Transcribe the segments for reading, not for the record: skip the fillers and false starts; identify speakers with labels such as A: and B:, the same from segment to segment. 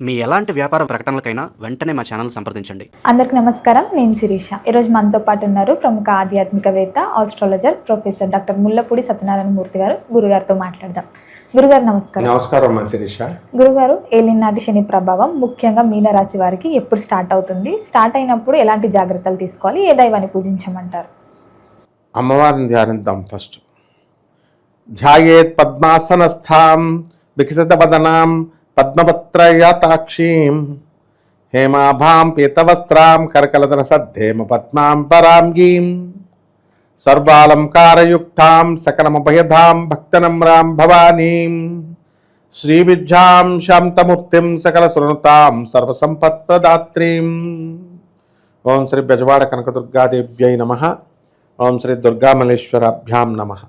A: మీ ఎలాంటి వ్యాపార ప్రకటనలకైనా వెంటనే మా ఛానల్ సంప్రదించండి.
B: అందరికి నమస్కారం, నేను శిరీష. ఈరోజు మనతో పాటు ఉన్నారు ప్రముఖ ఆధ్యాత్మికవేత్త, astrologer professor doctor Mullapudi Satyanarayana Murthy garu. గురుగారితో మాట్లాడదాం. గురుగారు నమస్కారం.
C: నమస్కారం అమ్మా శిరీష.
B: గురుగారు, ఏలినాటి శని ప్రభావం ముఖ్యంగా మీనరాశి వారికి ఎప్పుడు స్టార్ట్ అవుతుంది? స్టార్ట్ అయినప్పుడు ఎలాంటి జాగ్రత్తలు తీసుకోవాలి? ఏ దైవాన్ని పూజించమంటారు?
C: అమ్మవారిని ధ్యానిద్దాం. ఫస్ట్ ధ్యాయేత్ పద్మాసనస్థాం వికసిత వదనాం పద్మపత్రయాతాక్షీం హేమాభాం పీతవస్త్రాం కరకలదన సద్ధేమ పద్మాం పరాంగీం సర్వాలంకారయుక్తాం సకలమభయధాం భక్తనమ్రాం భవానీం శ్రీవిద్యాం శాంతమూర్తిం సకల సురనుతాం సర్వసంపత్ప్రదాత్రీం. ఓం శ్రీ బెజవాడ కనకదుర్గాదేవ్యై నమః. ఓం శ్రీ దుర్గామల్లేశ్వరాభ్యాం నమః.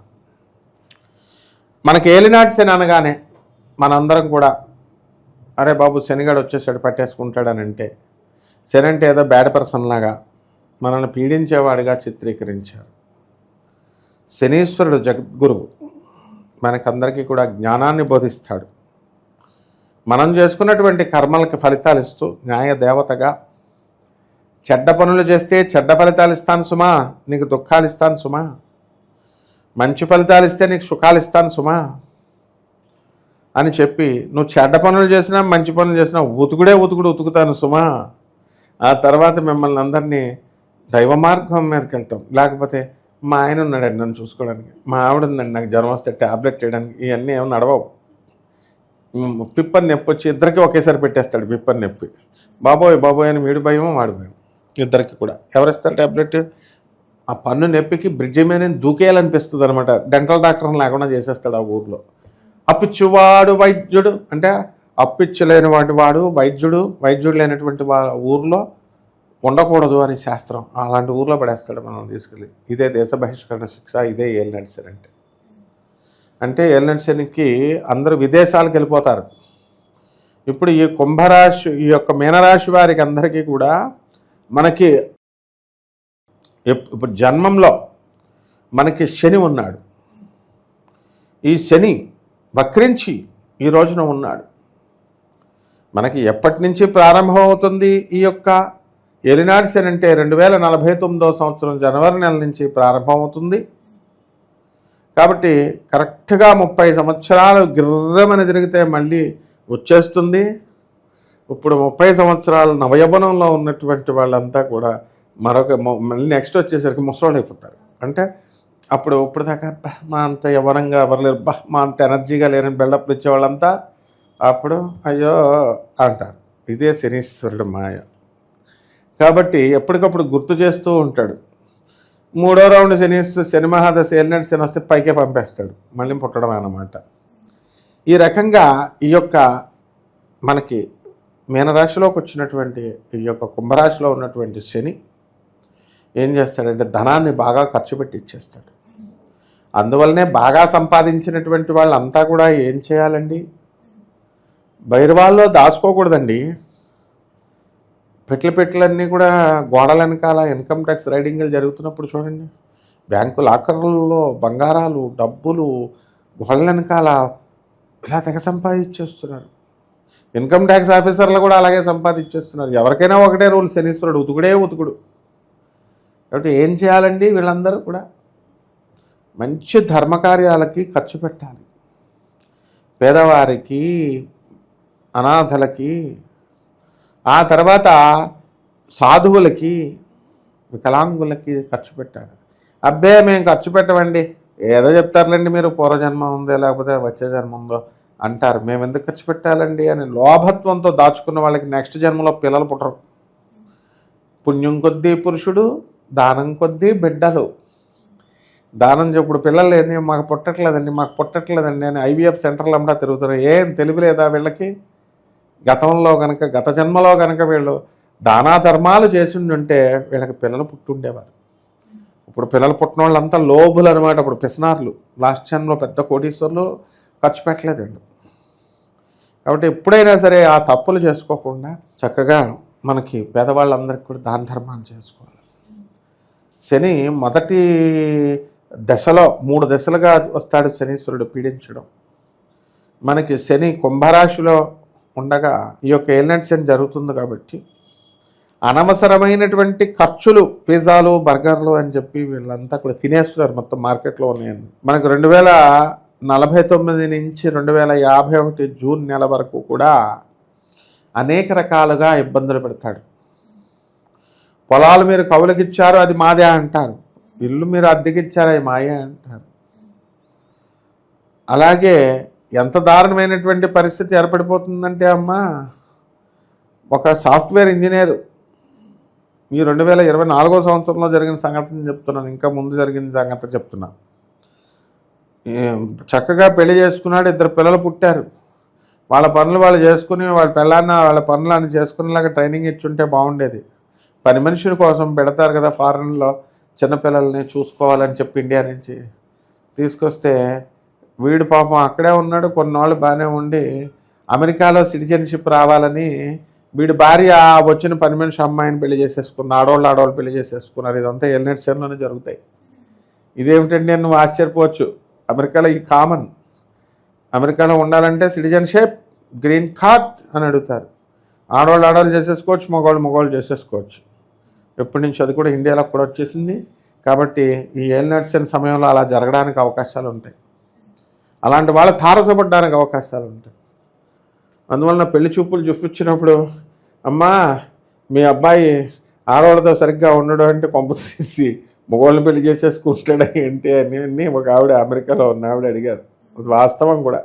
C: మనకి ఏలినాటి శని అనగానే మనందరం కూడా అరే బాబు శనిగాడు వచ్చేసాడు పట్టేసుకుంటాడని అంటే, శని అంటే ఏదో బ్యాడ్ పర్సన్ లాగా మనల్ని పీడించేవాడిగా చిత్రీకరించారు. శనీశ్వరుడు జగద్గురువు, మనకందరికీ కూడా జ్ఞానాన్ని బోధిస్తాడు. మనం చేసుకున్నటువంటి కర్మలకి ఫలితాలు ఇస్తూ న్యాయ దేవతగా, చెడ్డ పనులు చేస్తే చెడ్డ ఫలితాలు ఇస్తాను సుమా, నీకు దుఃఖాలు ఇస్తాను సుమా, మంచి ఫలితాలు ఇస్తే నీకు సుఖాలు ఇస్తాను సుమా అని చెప్పి, నువ్వు చెడ్డ పనులు చేసినా మంచి పనులు చేసినా ఉతుకుడు ఉతుకుతాను సుమా. ఆ తర్వాత మిమ్మల్ని అందరినీ దైవ మార్గం మీదకి వెళ్తాం. లేకపోతే మా ఆయన ఉన్నాడండి నన్ను చూసుకోవడానికి, మా ఆవిడ ఉందండి నాకు జ్వరం వస్తే ట్యాబ్లెట్ వేయడానికి, ఇవన్నీ ఏమో నడవవు. పిప్పని నొప్పి వచ్చి ఇద్దరికి ఒకేసారి పెట్టేస్తాడు పిప్పని నొప్పి. బాబోయ్ అని వీడి భయం వాడి భయం ఇద్దరికి కూడా. ఎవరిస్తారు ట్యాబ్లెట్? ఆ పన్ను నొప్పికి బ్రిడ్జి మీద దూకేయాలనిపిస్తుంది అనమాట. డెంటల్ డాక్టర్ని లేకుండా చేసేస్తాడు ఆ ఊర్లో. అప్పిచ్చువాడు వైద్యుడు అంటే అప్పిచ్చలేని వాడు వైద్యుడు లేనటువంటి ఊర్లో ఉండకూడదు అని శాస్త్రం. అలాంటి ఊర్లో పడేస్తాడు మనం తీసుకెళ్ళి. ఇదే దేశ బహిష్కరణ శిక్ష, ఇదే ఏలినాటి శని అంటే ఏలినాటి శనికి అందరూ విదేశాలకు వెళ్ళిపోతారు. ఇప్పుడు ఈ కుంభరాశి, ఈ యొక్క మీనరాశి వారికి అందరికీ కూడా మనకి ఇప్పుడు జన్మంలో మనకి శని ఉన్నాడు. ఈ శని వక్రించి ఈ రోజున ఉన్నాడు. మనకి ఎప్పటి నుంచి ప్రారంభం అవుతుంది ఈ యొక్క ఏలినాటి శని అంటే 2049 సంవత్సరం జనవరి నెల నుంచి ప్రారంభం అవుతుంది. కాబట్టి కరెక్ట్గా 30 సంవత్సరాలు గిర్రమని తిరిగితే మళ్ళీ వచ్చేస్తుంది. ఇప్పుడు 30 సంవత్సరాలు నవయవనంలో ఉన్నటువంటి వాళ్ళంతా కూడా మళ్ళీ నెక్స్ట్ వచ్చేసరికి ముసలోళ్ళు అయిపోతారు. అంటే ఇప్పుడు దాకా మా అంత యవనంగా ఎవరు లేరు, మా అంత ఎనర్జీగా లేరని బిల్డప్ ఇచ్చేవాళ్ళంతా అప్పుడు అయ్యో అంటారు. ఇదే శనీశ్వరుడు మాయ. కాబట్టి ఎప్పటికప్పుడు గుర్తు చేస్తూ ఉంటాడు. 3వ రౌండ్ శని మహాదశ ఏలినాటి శని వస్తే పైకే పంపేస్తాడు, మళ్ళీ పుట్టడం అన్నమాట. ఈ రకంగా ఈ యొక్క మనకి మీనరాశిలోకి వచ్చినటువంటి ఈ యొక్క కుంభరాశిలో ఉన్నటువంటి శని ఏం చేస్తాడంటే ధనాన్ని బాగా ఖర్చు పెట్టి ఇచ్చేస్తాడు. అందువల్లనే బాగా సంపాదించినటువంటి వాళ్ళంతా కూడా ఏం చేయాలండి? బైర్వాల్లో దాచుకోకూడదండి. పెట్లన్నీ కూడా గోడల వెనకాల ఇన్కమ్ ట్యాక్స్ రైడింగ్లు జరుగుతున్నప్పుడు చూడండి, బ్యాంకు లాకర్లలో బంగారాలు, డబ్బులు గోడల వెనకాల ఇలా తెగ సంపాదించేస్తున్నారు. ఇన్కమ్ ట్యాక్స్ ఆఫీసర్లు కూడా అలాగే సంపాదించేస్తున్నారు. ఎవరికైనా ఒకటే రూల్, శనీశ్వరుడు ఉతుకుడు. కాబట్టి ఏం చేయాలండి? వీళ్ళందరూ కూడా మంచి ధర్మకార్యాలకి ఖర్చు పెట్టాలి. పేదవారికి, అనాథలకి, ఆ తర్వాత సాధువులకి, వికలాంగులకి ఖర్చు పెట్టాలి. అబ్బే మేము ఖర్చు పెట్టమండి, ఏదో చెప్తారులేండి మీరు, పూర్వజన్మ ఉందో లేకపోతే వచ్చే జన్మ ఉందో అంటారు, మేము ఎందుకు ఖర్చు పెట్టాలండి అని లోభత్వంతో దాచుకున్న వాళ్ళకి నెక్స్ట్ జన్మలో పిల్లలు పుట్టరు. పుణ్యం కొద్దీ పురుషుడు, దానం కొద్దీ బిడ్డలు. దానం చెప్పుడు పిల్లలు ఏంది, మాకు పుట్టట్లేదండి అని IVF సెంటర్లు అంతా తిరుగుతున్నారు. ఏం తెలివి లేదా వీళ్ళకి? గత జన్మలో కనుక వీళ్ళు దానా ధర్మాలు చేసి ఉంటే వీళ్ళకి పిల్లలు పుట్టుండేవారు. ఇప్పుడు పిల్లలు పుట్టిన వాళ్ళంతా లోబులు అనమాట. ఇప్పుడు పిసినార్లు. లాస్ట్ జన్మలో పెద్ద కోటీశ్వరులు ఖర్చు పెట్టలేదండి. కాబట్టి ఎప్పుడైనా సరే ఆ తప్పులు చేసుకోకుండా చక్కగా మనకి పేదవాళ్ళందరికీ కూడా దాన ధర్మాలు చేసుకోవాలి. శని మొదటి దశలో 3 దశలుగా వస్తాడు శనీశ్వరుడు పీడించడం. మనకి శని కుంభరాశిలో ఉండగా ఈ యొక్క ఏలినాటి శని జరుగుతుంది కాబట్టి అనవసరమైనటువంటి ఖర్చులు, పిజ్జాలు, బర్గర్లు అని చెప్పి వీళ్ళంతా కూడా తినేస్తున్నారు మొత్తం మార్కెట్లో ఉన్నాయని. మనకు 2049 నుంచి 2051 జూన్ నెల వరకు కూడా అనేక రకాలుగా ఇబ్బందులు పెడతాడు. పొలాలు మీరు కవులకిచ్చారు, అది మాదే అంటారు. ఇల్లు మీరు అద్దెకిచ్చారు, అది మాయే అంటారు. అలాగే ఎంత దారుణమైనటువంటి పరిస్థితి ఏర్పడిపోతుందంటే అమ్మా, ఒక సాఫ్ట్వేర్ ఇంజనీర్ ఈ 2024 సంవత్సరంలో జరిగిన సంగతిని చెప్తున్నాను, ఇంకా ముందు జరిగిన సంగతి చెప్తున్నా. చక్కగా పెళ్లి చేసుకున్నాడు, 2 పిల్లలు పుట్టారు. వాళ్ళ పనులు వాళ్ళు చేసుకుని వాళ్ళ పిల్లన్న వాళ్ళ పనులను చేసుకునేలాగా ట్రైనింగ్ ఇచ్చుంటే బాగుండేది. పని మనుషుల కోసం పెడతారు కదా ఫారెన్లో, చిన్నపిల్లల్ని చూసుకోవాలని చెప్పి ఇండియా నుంచి తీసుకొస్తే వీడు పాపం అక్కడే ఉన్నాడు. కొన్నాళ్ళు బాగానే ఉండి అమెరికాలో సిటిజన్షిప్ రావాలని వీడి భార్య వచ్చిన పని మనిషి అమ్మాయిని పెళ్లి చేసేసుకున్న, ఆడవాళ్ళు పెళ్లి చేసేసుకున్నారు. ఇదంతా ఏలినాటి శనిలోనే జరుగుతాయి. ఇదేమిటండి నువ్వు ఆశ్చర్యపోవచ్చు. అమెరికాలో ఈ కామన్. అమెరికాలో ఉండాలంటే సిటిజన్షిప్, గ్రీన్ కార్డ్ అని అడుగుతారు. ఆడవాళ్ళు చేసేసుకోవచ్చు, మగవాళ్ళు చేసేసుకోవచ్చు. ఎప్పటి నుంచి అది కూడా ఇండియాలో కూడా వచ్చేసింది. కాబట్టి ఈ ఏలినాటి శని సమయంలో అలా జరగడానికి అవకాశాలు ఉంటాయి. అలాంటి వాళ్ళు తారసపడడానికి అవకాశాలు ఉంటాయి. అందువలన పెళ్లి చూపులు చూపించినప్పుడు, అమ్మా మీ అబ్బాయి ఆడవాళ్ళతో సరిగ్గా ఉండడు అంటే కొంప తీసి మగవాళ్ళని పెళ్లి చేసేసుకుంటాడా ఏంటి అని ఒక ఆవిడ అమెరికాలో ఉన్న ఆవిడ అడిగారు. అది వాస్తవం కూడా.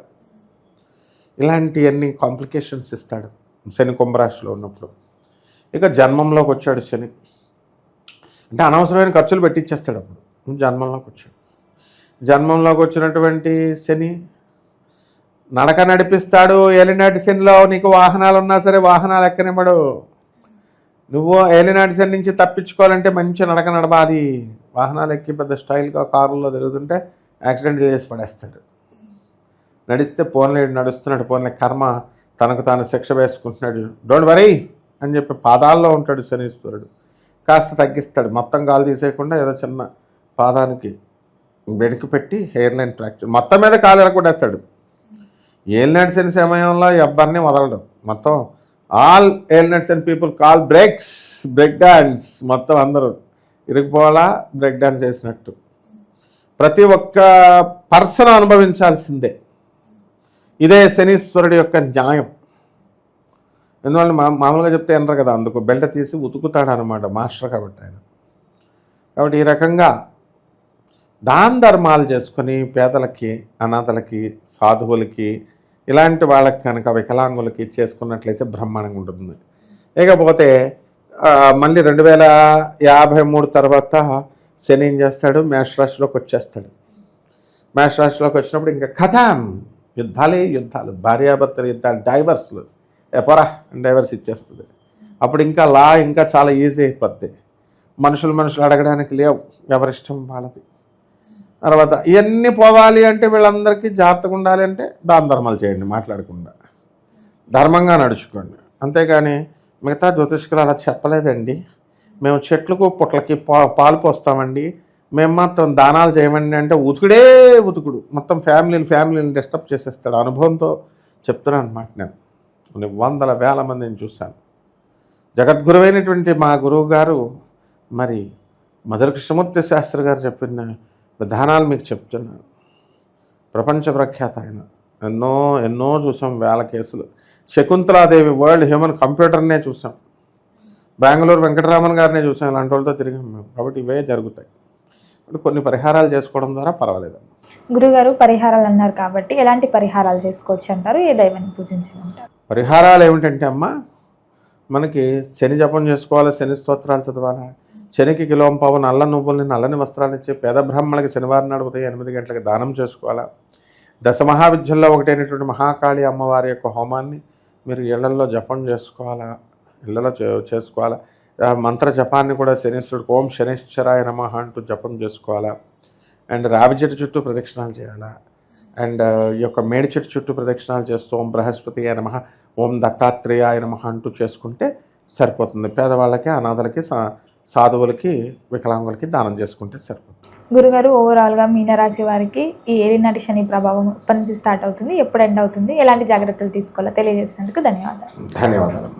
C: ఇలాంటివన్నీ కాంప్లికేషన్స్ ఇస్తాడు శని కుంభరాశిలో ఉన్నప్పుడు. ఇక జన్మంలోకి వచ్చాడు శని అంటే అనవసరమైన ఖర్చులు పెట్టించేస్తాడు. అప్పుడు జన్మంలోకి వచ్చాడు. జన్మంలోకి వచ్చినటువంటి శని నడక నడిపిస్తాడు. ఏలినాటి శనిలో నీకు వాహనాలు ఉన్నా సరే వాహనాలు ఎక్కనివ్వడు. నువ్వు ఏలినాటి శని నుంచి తప్పించుకోవాలంటే మంచి నడక నడవాలి. వాహనాలు ఎక్కి పెద్ద స్టైల్గా కారుల్లో తిరుగుతుంటే యాక్సిడెంట్ చేసి పడేస్తాడు. నడిస్తే నడుస్తున్నాడు, కర్మ తనకు తాను శిక్ష వేసుకుంటున్నాడు. డోంట్ వరీ అని చెప్పి పాదాల్లో ఉంటాడు శనీశ్వరుడు. కాస్త తగ్గిస్తాడు. మొత్తం గాలి తీసేయకుండా ఏదో చిన్న పాదానికి వెనక్కి పెట్టి హెయిర్ లైన్ ఫ్రాక్చర్, మొత్తం మీద కాలు ఎరగొట్టేస్తాడు. ఏలినాటి శని సమయంలో ఎవ్వరిని వదలడం. మొత్తం ఆల్ ఏలినాటి శని పీపుల్ కాల్ బ్రేక్ డాన్స్. మొత్తం అందరూ ఇరిగిపోవాలా బ్రేక్ డాన్స్ చేసినట్టు. ప్రతి ఒక్క పర్సన్ అనుభవించాల్సిందే. ఇదే శనీశ్వరుడి యొక్క న్యాయం. ఎందువల్ల మామూలుగా చెప్తే అనరు కదా, అందుకు బెల్ట్ తీసి ఉతుకుతాడు అనమాట మాస్టర్ కాబట్టి ఆయన. కాబట్టి ఈ రకంగా దాన ధర్మాలు చేసుకొని పేదలకి, అనాథలకి, సాధువులకి, ఇలాంటి వాళ్ళకి కనుక వికలాంగులకి చేసుకున్నట్లయితే బ్రహ్మాండంగా ఉంటుంది. ఇకపోతే మళ్ళీ 2053 తర్వాత శని ఏం చేస్తాడు, మేషరాశిలోకి వచ్చేస్తాడు. మేషరాశిలోకి వచ్చినప్పుడు ఇంకా కథం యుద్ధాలు, భార్యాభర్తల యుద్ధాలు, డైవర్స్లు, ఎపరా డైవర్స్ ఇచ్చేస్తుంది. అప్పుడు ఇంకా చాలా ఈజీ అయిపోద్ది. మనుషులు అడగడానికి లేవు, ఎవరిష్టం వాళ్ళది. తర్వాత ఇవన్నీ పోవాలి అంటే వీళ్ళందరికీ జాగ్రత్తగా ఉండాలి అంటే దాన ధర్మాలు చేయండి, మాట్లాడకుండా ధర్మంగా నడుచుకోండి. అంతేగాని మిగతా జ్యోతిష్కులు అలా చెప్పలేదండి, మేము చెట్లకు పుట్లకి పాలు పోస్తామండి, మేము మాత్రం దానాలు చేయమండి అంటే ఉతుకుడు మొత్తం ఫ్యామిలీని డిస్టర్బ్ చేసేస్తాడు. అనుభవంతో చెప్తున్నాను అనమాట. నేను వందల వేల మందిని చూశాను. జగద్గురువైనటువంటి మా గురువు గారు మరి మధుర కృష్ణమూర్తి శాస్త్రి గారు చెప్పిన విధానాలు మీకు చెప్తున్నాను. ప్రపంచ ప్రఖ్యాత ఆయన. ఎన్నో చూసాం, వేల కేసులు. శకుంతలాదేవి వరల్డ్ హ్యూమన్ కంప్యూటర్నే చూసాం. బెంగళూరు వెంకటరామన్ గారినే చూసాం. ఇలాంటి వాళ్ళతో తిరిగాం మేము. కాబట్టి ఇవే జరుగుతాయి. కొన్ని పరిహారాలు చేసుకోవడం ద్వారా పర్వాలేదు.
B: గురుగారు పరిహారాలు అన్నారు కాబట్టి ఎలాంటి పరిహారాలు చేసుకోవచ్చు అంటారు? ఏ దైవాన్ని పూజించమంటారు?
C: పరిహారాలు ఏమిటంటే అమ్మ, మనకి శని జపం చేసుకోవాలి, శని స్తోత్రాలు చదవాలి, శనికి కిలోంపావు నల్ల నువ్వుల్ని, నల్లని వస్త్రాలు ఇచ్చి పేద బ్రాహ్మణులకి శనివారం నాడు ఉదయం 8 గంటలకు దానం చేసుకోవాలా. దశమహావిద్యల్లో ఒకటైనటువంటి మహాకాళి అమ్మవారి యొక్క హోమాన్ని మీరు ఇళ్లల్లో జపం చేసుకోవాలా, ఇళ్లలో చేసుకోవాలా. మంత్ర జపాన్ని కూడా శనీశ్వరుడు ఓం శనిశ్చరాయ నమః అంటూ జపం చేసుకోవాలా. అండ్ రావి చెట్టు చుట్టూ ప్రదక్షిణాలు చేయాలా. అండ్ ఈ యొక్క మేడి చెట్టు చుట్టూ ప్రదక్షిణాలు చేస్తూ ఓం బృహస్పతి అయ నమః, ఓం దత్తాత్రేయాయ నమః అంటూ చేసుకుంటే సరిపోతుంది. పేదవాళ్ళకి, అనాథలకి, సాధువులకి, వికలాంగులకి దానం చేసుకుంటే సరిపోతుంది.
B: గురుగారు ఓవరాల్గా మీనరాశి వారికి ఈ ఏలినాటి శని ప్రభావం ఎప్పటి నుంచి స్టార్ట్ అవుతుంది, ఎప్పుడు ఎండ్ అవుతుంది, ఎలాంటి జాగ్రత్తలు తీసుకోవాలో తెలియజేసినందుకు ధన్యవాదాలు.
C: ధన్యవాదాలు.